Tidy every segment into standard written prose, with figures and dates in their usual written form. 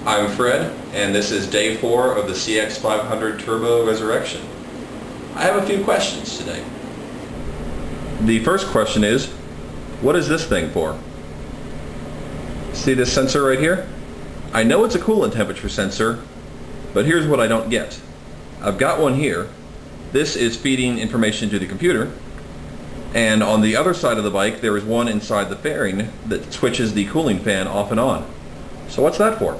I'm Fred, and this is day 4 of the CX500 Turbo Resurrection. I have a few questions today. The first question is, what is this thing for? See this sensor right here? I know it's a coolant temperature sensor, but here's what I don't get. I've got one here. This is feeding information to the computer, and on the other side of the bike there is one inside the fairing that switches the cooling fan off and on. So what's that for?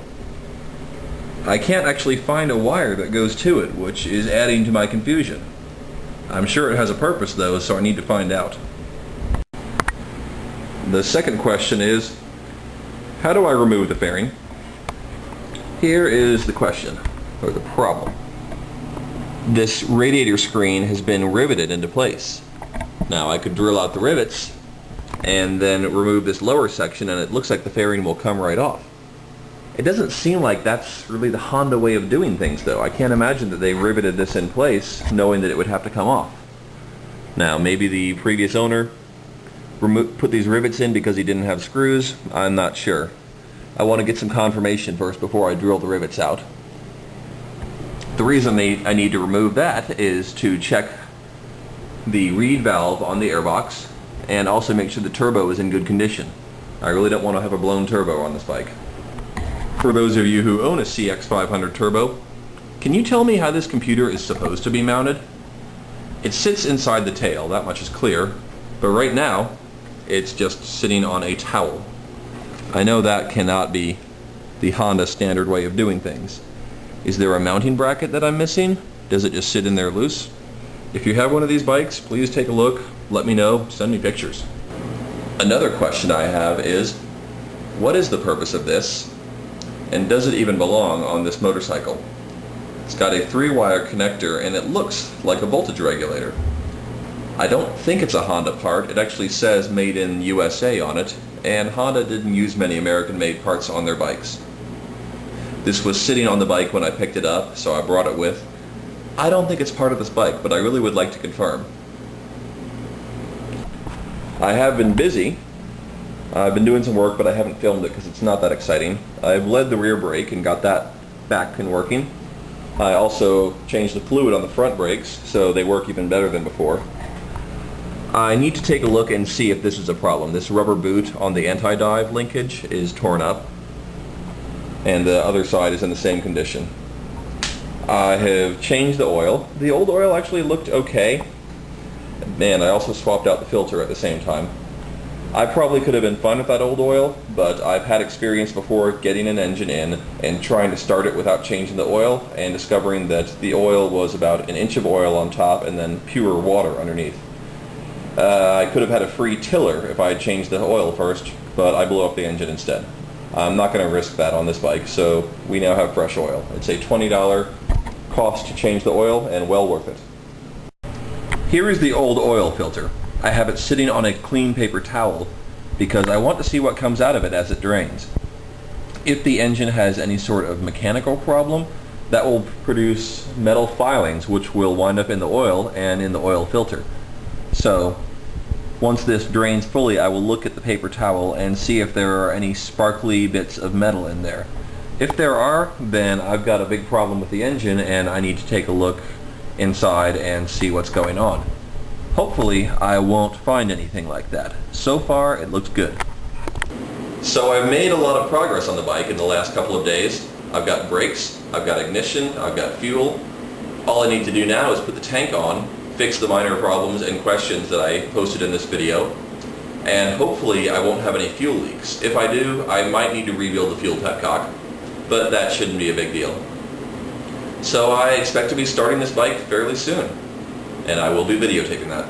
I can't actually find a wire that goes to it, which is adding to my confusion. I'm sure it has a purpose though, so I need to find out. The second question is, how do I remove the fairing? Here is the question, or the problem. This radiator screen has been riveted into place. Now I could drill out the rivets and then remove this lower section and it looks like the fairing will come right off. It doesn't seem like that's really the Honda way of doing things though. I can't imagine that they riveted this in place knowing that it would have to come off. Now maybe the previous owner put these rivets in because he didn't have screws. I'm not sure. I want to get some confirmation first before I drill the rivets out. The reason I need to remove that is to check the reed valve on the airbox and also make sure the turbo is in good condition. I really don't want to have a blown turbo on this bike. For those of you who own a CX500 Turbo, can you tell me how this computer is supposed to be mounted? It sits inside the tail, that much is clear, but right now it's just sitting on a towel. I know that cannot be the Honda standard way of doing things. Is there a mounting bracket that I'm missing? Does it just sit in there loose? If you have one of these bikes, please take a look, let me know, send me pictures. Another question I have is, what is the purpose of this, and does it even belong on this motorcycle? It's got a 3-wire connector and it looks like a voltage regulator. I don't think it's a Honda part. It actually says made in USA on it, and Honda didn't use many American-made parts on their bikes. This was sitting on the bike when I picked it up, so I brought it with. I don't think it's part of this bike, but I really would like to confirm. I have been busy. I've been doing some work, but I haven't filmed it because it's not that exciting. I've led the rear brake and got that back and working. I also changed the fluid on the front brakes, so they work even better than before. I need to take a look and see if this is a problem. This rubber boot on the anti-dive linkage is torn up, and the other side is in the same condition. I have changed the oil. The old oil actually looked okay, and I also swapped out the filter at the same time. I probably could have been fine with that old oil, but I've had experience before getting an engine in and trying to start it without changing the oil and discovering that the oil was about an inch of oil on top and then pure water underneath. I could have had a free tiller if I had changed the oil first, but I blew up the engine instead. I'm not going to risk that on this bike, so we now have fresh oil. It's a $20 cost to change the oil and well worth it. Here is the old oil filter. I have it sitting on a clean paper towel because I want to see what comes out of it as it drains. If the engine has any sort of mechanical problem, that will produce metal filings which will wind up in the oil and in the oil filter. So once this drains fully, I will look at the paper towel and see if there are any sparkly bits of metal in there. If there are, then I've got a big problem with the engine and I need to take a look inside and see what's going on. Hopefully I won't find anything like that. So far it looks good. So I've made a lot of progress on the bike in the last couple of days. I've got brakes, I've got ignition, I've got fuel. All I need to do now is put the tank on, fix the minor problems and questions that I posted in this video, and hopefully I won't have any fuel leaks. If I do, I might need to rebuild the fuel petcock, but that shouldn't be a big deal. So I expect to be starting this bike fairly soon, and I will be videotaping that.